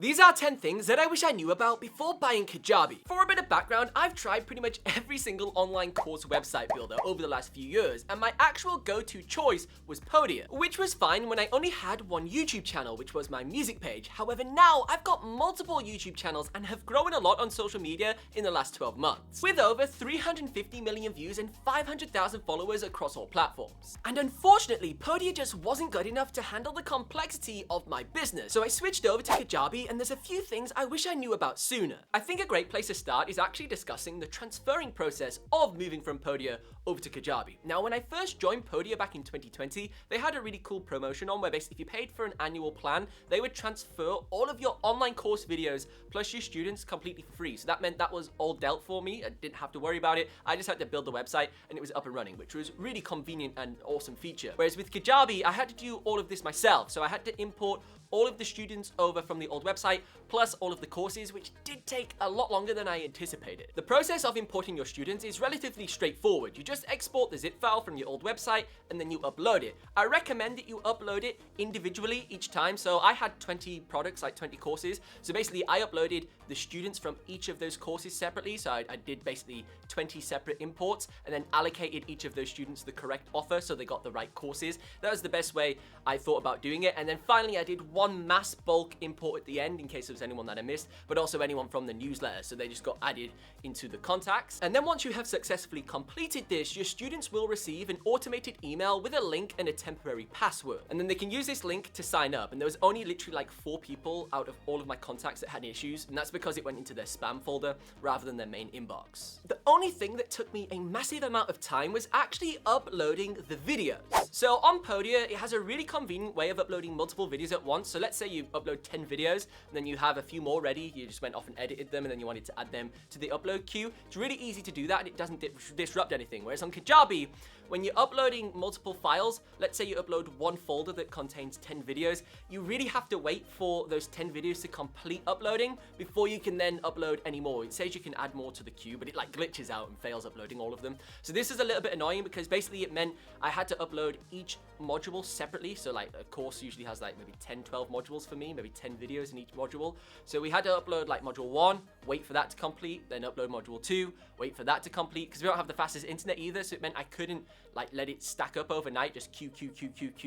These are 10 things that I wish I knew about before buying Kajabi. For a bit of background, I've tried pretty much every single online course website builder over the last few years, and my actual go-to choice was Podia, which was fine when I only had one YouTube channel, which was my music page. However, now I've got multiple YouTube channels and have grown a lot on social media in the last 12 months, with over 350 million views and 500,000 followers across all platforms. And unfortunately, Podia just wasn't good enough to handle the complexity of my business, so I switched over to Kajabi, and there's a few things I wish I knew about sooner. I think a great place to start is actually discussing the transferring process of moving from Podia over to Kajabi. Now, when I first joined Podia back in 2020, they had a really cool promotion on where basically if you paid for an annual plan, they would transfer all of your online course videos plus your students completely for free. So that meant that was all dealt for me. I didn't have to worry about it. I just had to build the website and it was up and running, which was really convenient and awesome feature. Whereas with Kajabi, I had to do all of this myself. So I had to import all of the students over from the old website, plus all of the courses, which did take a lot longer than I anticipated. The process of importing your students is relatively straightforward. You just export the zip file from your old website and then you upload it. I recommend that you upload it individually each time. So I had 20 products, like 20 courses. So basically I uploaded the students from each of those courses separately. So I did basically 20 separate imports and then allocated each of those students the correct offer so they got the right courses. That was the best way I thought about doing it. And then finally I did one mass bulk import at the end in case there was anyone that I missed, but also anyone from the newsletter, so they just got added into the contacts. And then once you have successfully completed this, your students will receive an automated email with a link and a temporary password, and then they can use this link to sign up. And there was only literally like 4 people out of all of my contacts that had issues, and that's because it went into their spam folder rather than their main inbox. The only thing that took me a massive amount of time was actually uploading the videos. So on Podia, it has a really convenient way of uploading multiple videos at once. So let's say you upload 10 videos and then you have a few more ready. You just went off and edited them and then you wanted to add them to the upload queue. It's really easy to do that and it doesn't disrupt anything. Whereas on Kajabi, when you're uploading multiple files, let's say you upload one folder that contains 10 videos, you really have to wait for those 10 videos to complete uploading before you can then upload any more. It says you can add more to the queue, but it like glitches out and fails uploading all of them. So this is a little bit annoying because basically it meant I had to upload each module separately. So like a course usually has like maybe 10, 12 modules for me, maybe 10 videos in each module. So we had to upload like module 1, wait for that to complete, then upload module 2, wait for that to complete, because we don't have the fastest internet either, so it meant I couldn't like let it stack up overnight, just queue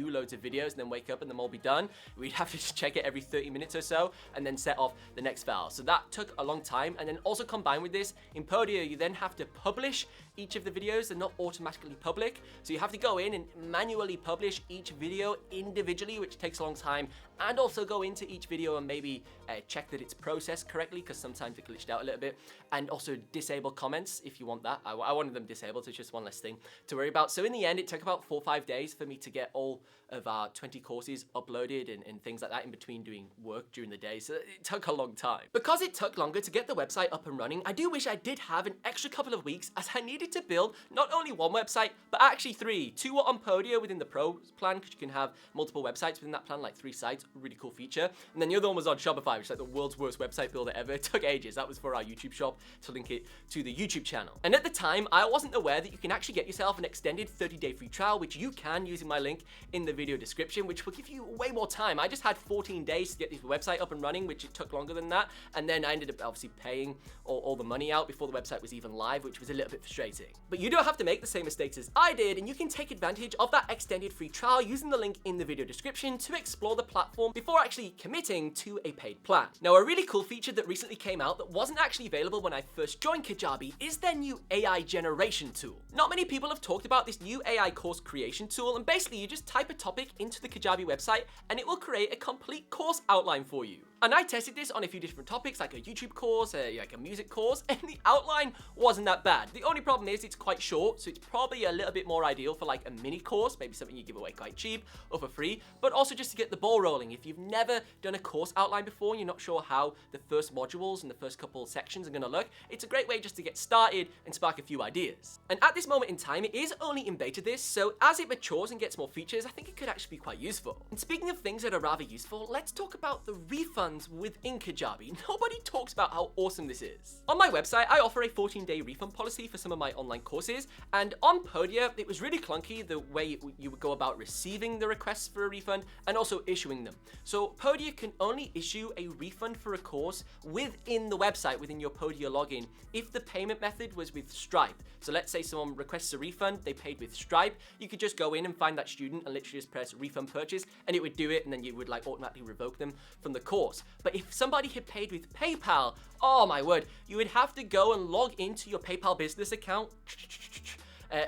loads of videos and then wake up and them all be done. We'd have to just check it every 30 minutes or so and then set off the next file. So that took a long time. And then also combined with this, in Podia, you then have to publish each of the videos. They're not automatically public. So you have to go in and manually publish each video individually, which takes a long time, and also go into each video and maybe check that it's processed correctly, because sometimes it glitched out a little bit, and also disable comments if you want that. I wanted them disabled, so it's just one less thing to worry about. So in the end, it took about 4 or 5 days for me to get all of our 20 courses uploaded and things like that in between doing work during the day. So it took a long time. Because it took longer to get the website up and running, I do wish I did have an extra couple of weeks, as I needed to build not only one website, but actually 3. 2 were on Podia within the Pro plan, because you can have multiple websites within that plan, like 3 sites, really cool feature. And then the other one was on Shopify, which is like the world's worst website builder ever. It took ages. That was for our YouTube shop to link it to the YouTube channel. And at the time, I wasn't aware that you can actually get yourself an extended 30-day free trial, which you can using my link in the video description, which will give you way more time. I just had 14 days to get this website up and running, which it took longer than that. And then I ended up obviously paying all the money out before the website was even live, which was a little bit frustrating. But you don't have to make the same mistakes as I did, and you can take advantage of that extended free trial using the link in the video description to explore the platform before actually committing to a paid plan. Now, a really cool feature that recently came out that wasn't actually available when I first joined Kajabi is their new AI generation tool. Not many people have talked about this new AI course creation tool, and basically you just type a topic into the Kajabi website and it will create a complete course outline for you. And I tested this on a few different topics, like a YouTube course, like a music course, and the outline wasn't that bad. The only problem is it's quite short, so it's probably a little bit more ideal for like a mini course, maybe something you give away quite cheap or for free, but also just to get the ball rolling. If you've never done a course outline before and you're not sure how the first modules and the first couple sections are gonna look, it's a great way just to get started and spark a few ideas. And at this moment in time, it is only in beta this, so as it matures and gets more features, I think it could actually be quite useful. And speaking of things that are rather useful, let's talk about the refunds refunds within Kajabi. Nobody talks about how awesome this is. On my website, I offer a 14-day refund policy for some of my online courses, and on Podia, it was really clunky the way you would go about receiving the requests for a refund and also issuing them. So Podia can only issue a refund for a course within the website, within your Podia login, if the payment method was with Stripe. So let's say someone requests a refund, they paid with Stripe, you could just go in and find that student and literally just press refund purchase, and it would do it, and then you would like automatically revoke them from the course. But if somebody had paid with PayPal, oh my word, you would have to go and log into your PayPal business account,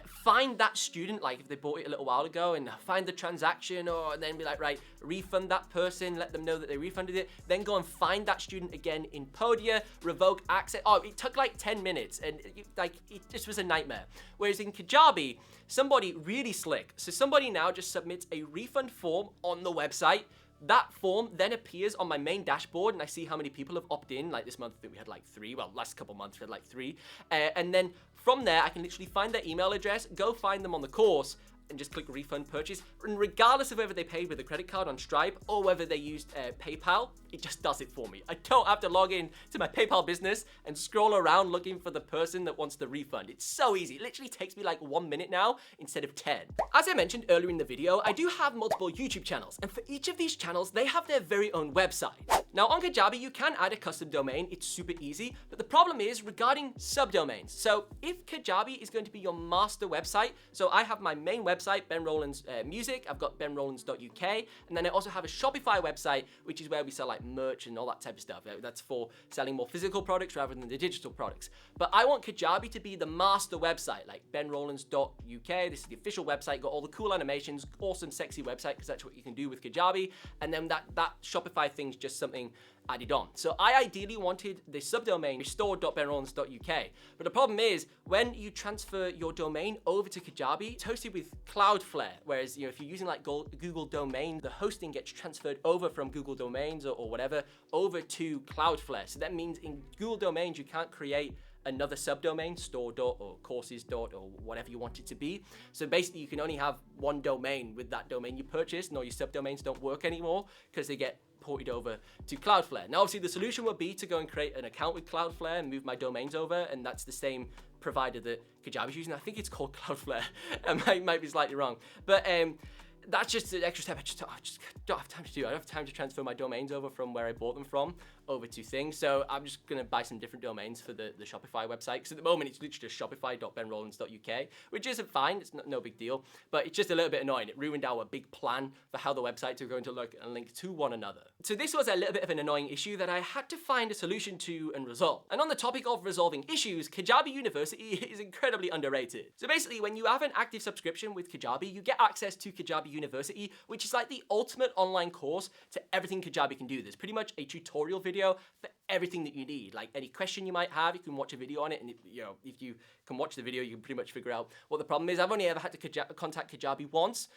find that student, like if they bought it a little while ago, and find the transaction, and then be like, right, refund that person, let them know that they refunded it, then go and find that student again in Podia, revoke access. Oh, it took like 10 minutes, and it just was a nightmare. Whereas in Kajabi, somebody really slick. So somebody now just submits a refund form on the website. That form then appears on my main dashboard, and I see how many people have opted in. Like this month, I think we had like 3. Well, last couple months we had like 3. And then from there, I can literally find their email address, go find them on the course, and just click refund purchase. And regardless of whether they paid with a credit card on Stripe or whether they used PayPal, it just does it for me. I don't have to log in to my PayPal business and scroll around looking for the person that wants the refund. It's so easy. It literally takes me like 1 minute now instead of 10. As I mentioned earlier in the video, I do have multiple YouTube channels, and for each of these channels, they have their very own website. Now on Kajabi, you can add a custom domain. It's super easy, but the problem is regarding subdomains. So if Kajabi is going to be your master website, so I have my main website, Ben Rowland's Music, I've got benrowlands.uk, and then I also have a Shopify website, which is where we sell like merch and all that type of stuff. That's for selling more physical products rather than the digital products. But I want Kajabi to be the master website, like benrowlands.uk. This is the official website, got all the cool animations, awesome, sexy website, because that's what you can do with Kajabi. And then that Shopify thing's just something added on. So I ideally wanted the subdomain restore.benrowlands.uk. But the problem is when you transfer your domain over to Kajabi, it's hosted with Cloudflare. Whereas, if you're using like Google Domain, the hosting gets transferred over from Google Domains or whatever over to Cloudflare. So that means in Google Domains, you can't create another subdomain, store. Or courses. Or whatever you want it to be. So basically you can only have one domain with that domain you purchased, and all your subdomains don't work anymore because they get ported over to Cloudflare. Now obviously the solution would be to go and create an account with Cloudflare and move my domains over, and that's the same provider that Kajabi's using. I think it's called Cloudflare. I might be slightly wrong, but that's just an extra step. I just don't have time to do. I don't have time to transfer my domains over from where I bought them from over to things. So I'm just going to buy some different domains for the Shopify website. Because at the moment, it's literally just shopify.benrowlands.uk, which isn't fine. It's no big deal. But it's just a little bit annoying. It ruined our big plan for how the websites are going to look and link to one another. So this was a little bit of an annoying issue that I had to find a solution to and resolve. And on the topic of resolving issues, Kajabi University is incredibly underrated. So basically, when you have an active subscription with Kajabi, you get access to Kajabi University, which is like the ultimate online course to everything Kajabi can do. There's pretty much a tutorial video for everything that you need. Like any question you might have, you can watch a video on it, and if you can watch the video, you can pretty much figure out what the problem is. I've only ever had to contact Kajabi once,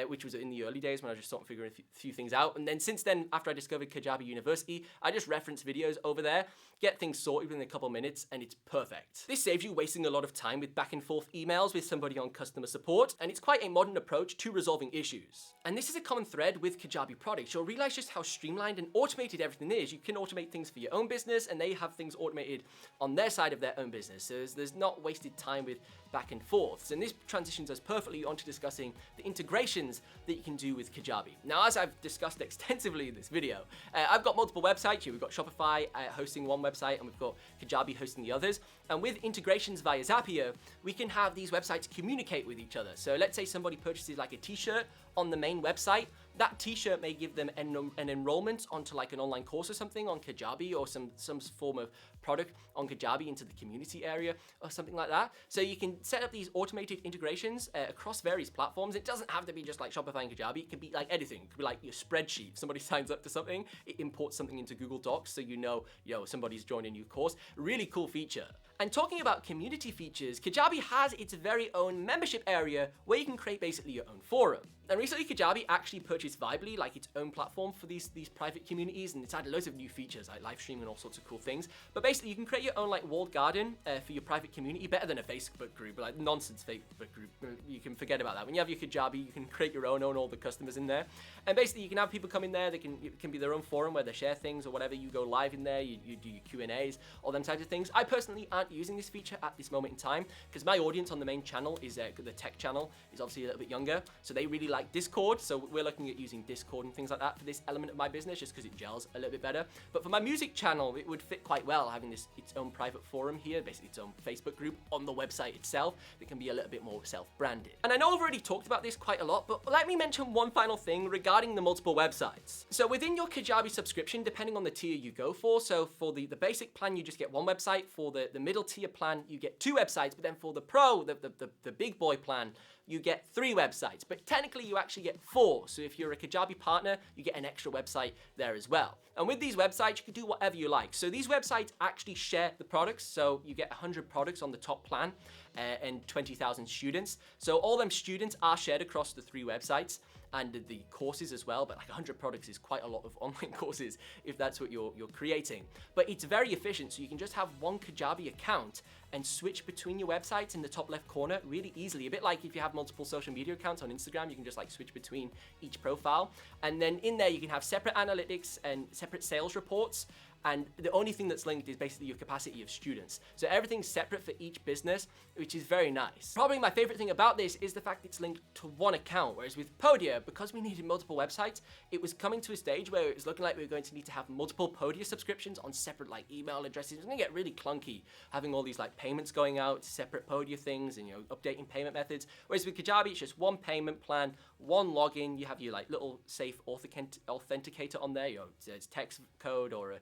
which was in the early days when I was just sort of figuring a few things out. And then since then, after I discovered Kajabi University, I just reference videos over there, get things sorted within a couple minutes, and it's perfect. This saves you wasting a lot of time with back and forth emails with somebody on customer support, and it's quite a modern approach to resolving issues. And this is a common thread with Kajabi products. You'll realize just how streamlined and automated everything is. You can automate things for your own business, and they have things automated on their side of their own business. So there's not wasted time with back and forths. And this transitions us perfectly onto discussing the integrations that you can do with Kajabi. Now, as I've discussed extensively in this video, I've got multiple websites here. We've got Shopify hosting one website, and we've got Kajabi hosting the others. And with integrations via Zapier, we can have these websites communicate with each other. So let's say somebody purchases like a t-shirt on the main website. That t-shirt may give them an enrollment onto like an online course or something on Kajabi, or some form of product on Kajabi into the community area or something like that. So you can set up these automated integrations across various platforms. It doesn't have to be just like Shopify and Kajabi. It can be like anything. It could be like your spreadsheet. If somebody signs up to something, it imports something into Google Docs, so somebody's joined a new course. Really cool feature. And talking about community features, Kajabi has its very own membership area where you can create basically your own forum. And recently Kajabi actually purchased Vibely, like its own platform for these private communities, and it's added loads of new features like live streaming and all sorts of cool things. But basically you can create your own like walled garden for your private community, better than a Facebook group. group, like nonsense Facebook group. You can forget about that. When you have your Kajabi, you can create your own all the customers in there. And basically you can have people come in there, it can be their own forum where they share things or whatever. You go live in there, you do your Q&As, all them types of things. I personally aren't using this feature at this moment in time because my audience on the main channel is the tech channel is obviously a little bit younger, so they really like Discord. So we're looking at using Discord and things like that for this element of my business just because it gels a little bit better. But for my music channel, it would fit quite well having its own private forum here, basically its own Facebook group on the website itself that can be a little bit more self-branded. And I know I've already talked about this quite a lot, but let me mention one final thing regarding the multiple websites. So within your Kajabi subscription, depending on the tier you go for, so for the basic plan, you just get one website. For the middle tier plan, you get 2 websites, but then for the pro, the big boy plan, you get 3 websites, but technically you actually get 4. So if you're a Kajabi partner, you get an extra website there as well. And with these websites, you can do whatever you like. So these websites actually share the products. So you get 100 products on the top plan and 20,000 students. So all them students are shared across the 3 websites and the courses as well, but like 100 products is quite a lot of online courses if that's what you're creating. But it's very efficient, so you can just have one Kajabi account and switch between your websites in the top left corner really easily. A bit like if you have multiple social media accounts on Instagram, you can just like switch between each profile. And then in there, you can have separate analytics and separate sales reports. And the only thing that's linked is basically your capacity of students. So everything's separate for each business, which is very nice. Probably my favorite thing about this is the fact it's linked to one account, whereas with Podia, because we needed multiple websites, it was coming to a stage where it was looking like we were going to need to have multiple Podia subscriptions on separate like email addresses. It was gonna get really clunky having all these like payments going out, separate Podia things, and updating payment methods. Whereas with Kajabi, it's just one payment plan, one login. You have your like little safe authenticator on there. It's text code or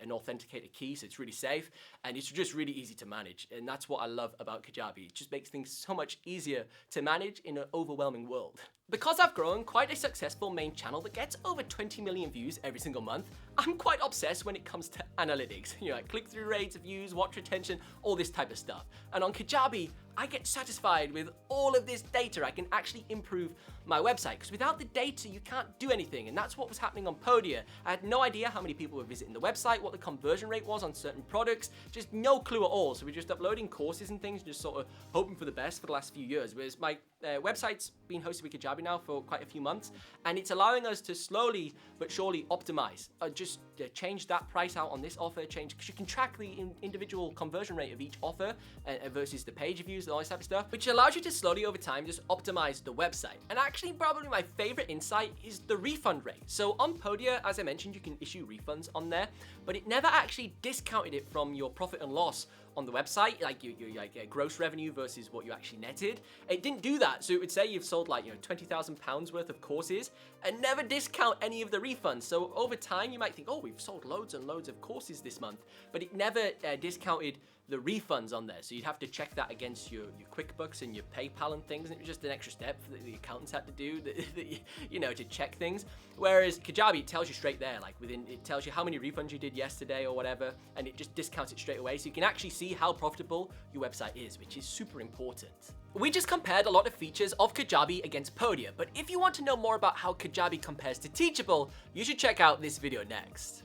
an authenticator key, so it's really safe and it's just really easy to manage. And that's what I love about Kajabi. It just makes things so much easier to manage in an overwhelming world. Because I've grown quite a successful main channel that gets over 20 million views every single month, I'm quite obsessed when it comes to analytics. Like click-through rates, views, watch retention, all this type of stuff. And on Kajabi, I get satisfied with all of this data. I can actually improve my website because without the data, you can't do anything. And that's what was happening on Podia. I had no idea how many people were visiting the website, what the conversion rate was on certain products, just no clue at all. So we're just uploading courses and things, just sort of hoping for the best for the last few years. Whereas my website's been hosted with Kajabi now for quite a few months, and it's allowing us to slowly but surely optimize. Just change that price out on this offer, because you can track the individual conversion rate of each offer versus the page views and all this type of stuff, which allows you to slowly over time just optimize the website. And actually, probably my favorite insight is the refund rate. So on Podia, as I mentioned, you can issue refunds on there, but it never actually discounted it from your profit and loss on the website, like your gross revenue versus what you actually netted. It didn't do that, so it would say you've sold like £20,000 worth of courses and never discount any of the refunds. So over time, you might think, oh, we've sold loads and loads of courses this month, but it never discounted the refunds on there. So you'd have to check that against your QuickBooks and your PayPal and things, and it was just an extra step that the accountants had to do, to check things. Whereas Kajabi, it tells you straight there, like it tells you how many refunds you did yesterday or whatever, and it just discounts it straight away. So you can actually see how profitable your website is, which is super important. We just compared a lot of features of Kajabi against Podia, but if you want to know more about how Kajabi compares to Teachable, you should check out this video next.